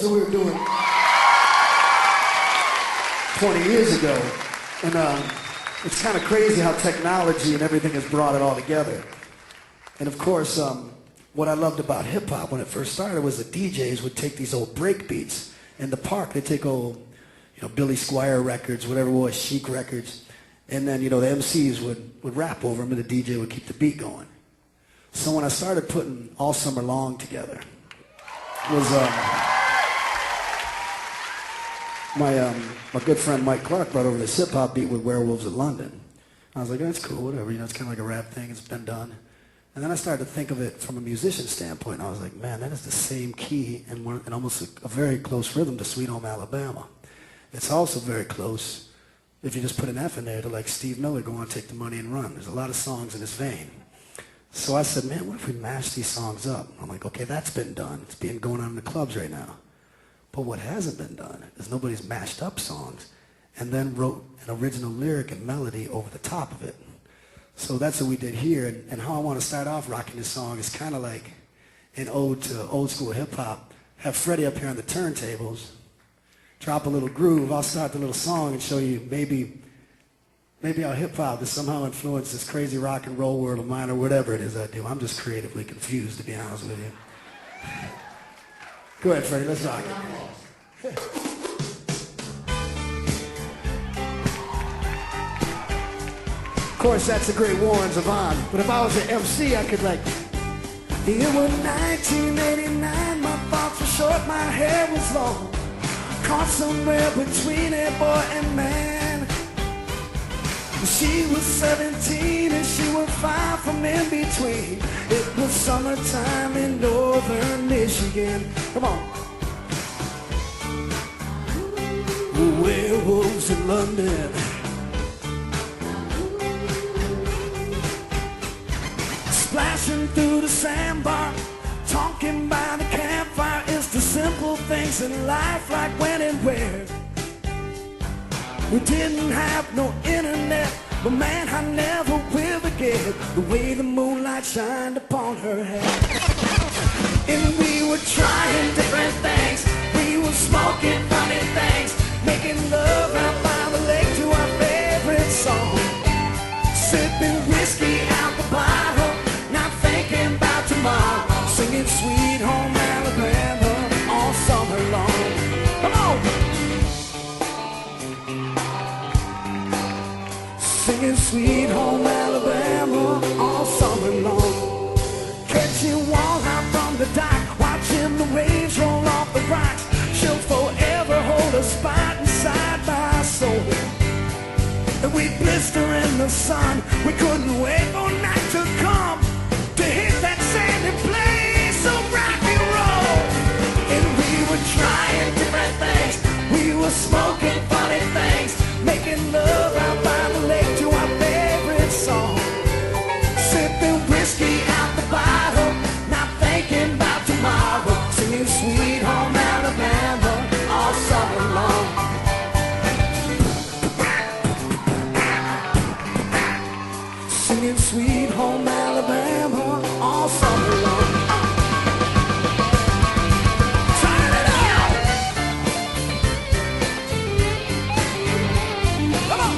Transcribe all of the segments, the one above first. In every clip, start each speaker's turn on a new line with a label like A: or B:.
A: that we were doing 20 years ago. And it's kind of crazy how technology and everything has brought it all together. And of course, what I loved about hip-hop when it first started was the DJs would take these old break beats. In the park, they'd take old, Billy Squier records, whatever it was, Chic records. And then, the MCs would rap over them and the DJ would keep the beat going. So when I started putting All Summer Long together, was my good friend Mike Clark brought over this hip-hop beat with Werewolves of London. I was like, that's cool, whatever, it's kind of like a rap thing, it's been done. And then I started to think of it from a musician standpoint, and I was like, man, that is the same key and almost a very close rhythm to Sweet Home Alabama. It's also very close, if you just put an F in there, to like Steve Miller, Go On, Take the Money and Run. There's a lot of songs in this vein. So I said, man, what if we mash these songs up? I'm like, okay, that's been done. It's being going on in the clubs right now. But what hasn't been done is nobody's mashed up songs and then wrote an original lyric and melody over the top of it. So that's what we did here, and how I want to start off rocking this song is kind of like an ode to old school hip-hop. Have Freddie up here on the turntables, drop a little groove, I'll start the little song and show you maybe how hip-hop has somehow influenced this crazy rock and roll world of mine or whatever it is I do. I'm just creatively confused, to be honest with you. Go ahead, Freddie, let's rock it. Of course, that's a great Warren Zevon, but if I was an MC, I could like, it was 1989, my thoughts were short, my hair was long, caught somewhere between a boy and man. She was 17 and she was far from in between. It was summertime in northern Michigan. Come on. Werewolves in London. Splashing through the sandbar, talking by the campfire. It's the simple things in life, like when and where. We didn't have no internet, but man, I never will forget the way the moonlight shined upon her head. And we were trying different things, we were smoking funny things, making love out by the lake to our favorite song. Sipping whiskey out the bottle, not thinking about tomorrow, singing Sweet Home Alabama all summer long. Come on! Singing Sweet Home Alabama all summer long. Catching walleye from the dock, watching the waves roll off the rocks. She'll forever hold a spot inside my soul. And we blister in the sun, we couldn't wait for night to come to hit that sandy place of rock and roll. And we were trying different things, we were smoking funny things, making love out by the lake to our favorite song. Sipping whiskey out the bottle, not thinking about tomorrow, singing Sweet Home Alabama all summer long. Singing Sweet Home Alabama all summer long. Turn it up! Come on!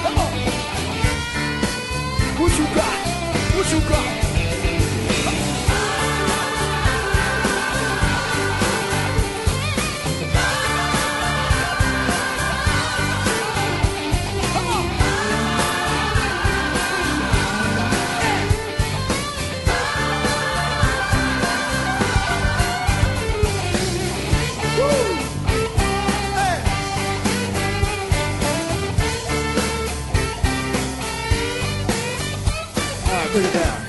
A: Come on! What you got? What you got? Bring it down.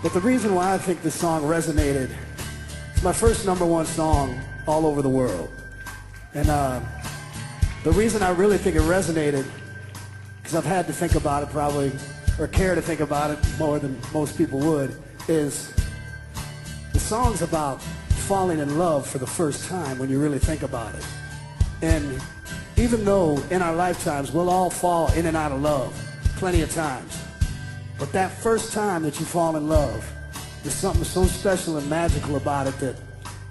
A: But the reason why I think this song resonated, it's my first #1 song all over the world. And the reason I really think it resonated, because I've had to think about it probably, or care to think about it more than most people would, is the song's about falling in love for the first time when you really think about it. And even though in our lifetimes we'll all fall in and out of love plenty of times, but that first time that you fall in love, there's something so special and magical about it that,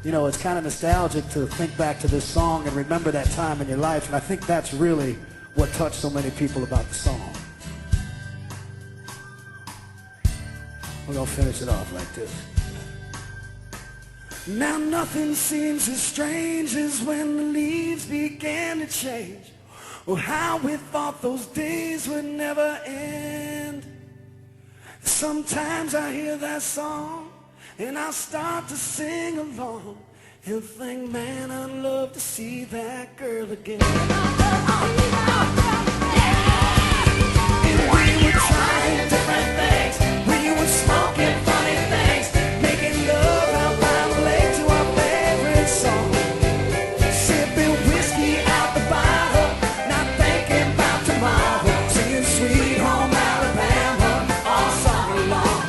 A: you know, it's kind of nostalgic to think back to this song and remember that time in your life, and I think that's really what touched so many people about the song. We're gonna finish it off like this. Now nothing seems as strange as when the leaves began to change. Oh, how we thought those days would never end. Sometimes I hear that song and I start to sing along and think, man, I'd love to see that girl again. And we were trying different things, we were smoking funny things, making love out by the lake to our favorite song, sipping whiskey out the bottle, not thinking about tomorrow, singing Sweet Home Alabama all summer long.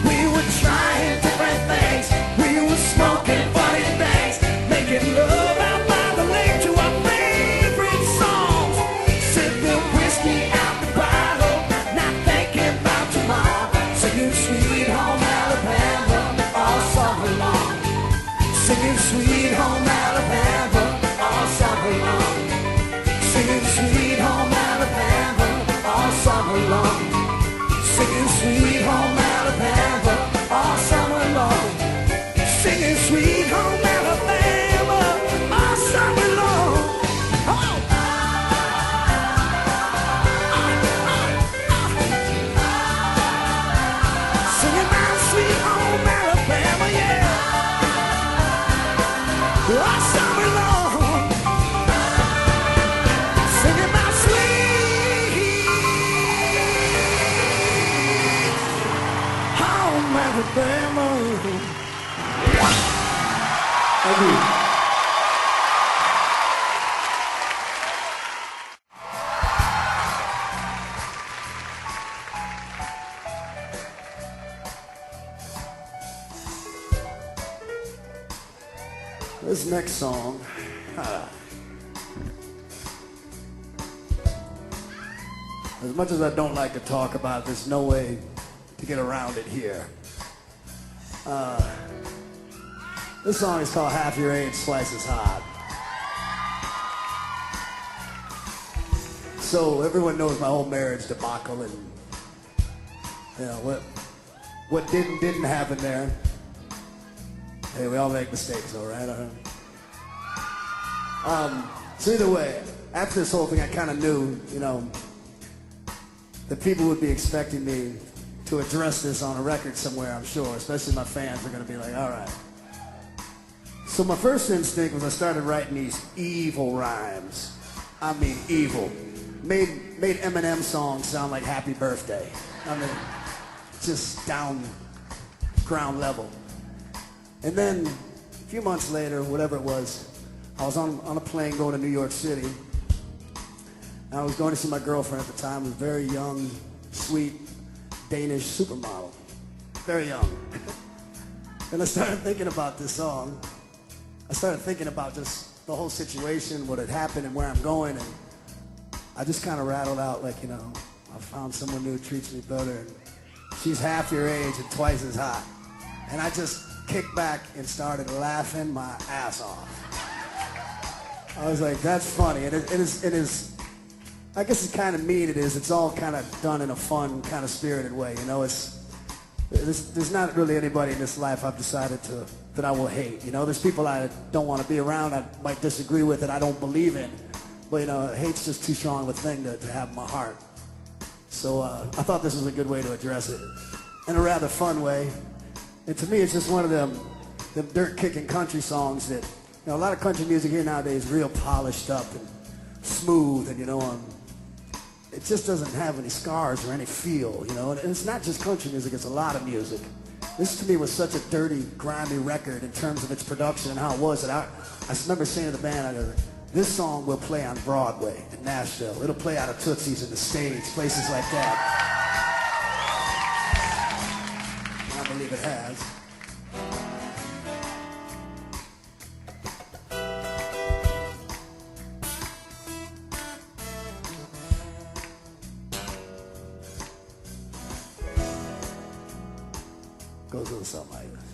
A: We were trying different things, we were smoking funny things, making love out by the lake to our favorite songs, sipping whiskey out the bottle, not thinking about tomorrow, singing Sweet Home Alabama all summer long, singing Sweet Home Alabama all summer long, singing Sweet Home Alabama all summer long, singing Sweet Home Alabama all summer long, singing Sweet Home Alabama all summer long. Oh! Singing my Sweet Home Alabama, yeah, all summer long. Singing my Sweet Home Alabama. Thank you. This next song, as much as I don't like to talk about it, there's no way to get around it here. This song is called Half Your Age, Twice as Hot. So everyone knows my whole marriage debacle and, you know, what didn't happen there. Hey, we all make mistakes, all right? So either way, after this whole thing, I kind of knew, you know, that people would be expecting me to address this on a record somewhere, I'm sure. Especially my fans are going to be like, all right. So my first instinct was I started writing these evil rhymes. I mean, evil. Made Eminem songs sound like Happy Birthday. I mean, just down ground level. And then a few months later, whatever it was, I was on a plane going to New York City. And I was going to see my girlfriend at the time, who was a very young, sweet, Danish supermodel. Very young. And I started thinking about this song. I started thinking about just the whole situation, what had happened and where I'm going. And I just kind of rattled out like, you know, I found someone new who treats me better. And she's half your age and twice as hot. And I just kicked back and started laughing my ass off. I was like, that's funny. It is, I guess it's kind of mean it is. It's all kind of done in a fun, kind of spirited way, you know. There's not really anybody in this life I've decided that I will hate, you know. There's people I don't want to be around, I might disagree with, that I don't believe in. But, you know, hate's just too strong of a thing to have in my heart. So I thought this was a good way to address it, in a rather fun way. And to me, it's just one of them dirt-kicking country songs that, you know, a lot of country music here nowadays is real polished up and smooth, and, you know, it just doesn't have any scars or any feel, you know. And it's not just country music, it's a lot of music. This to me was such a dirty, grimy record in terms of its production and how it was that I remember saying to the band, I go, this song will play on Broadway in Nashville. It'll play out of Tootsie's in the stage, places like that. I believe it has. goes a little something like that.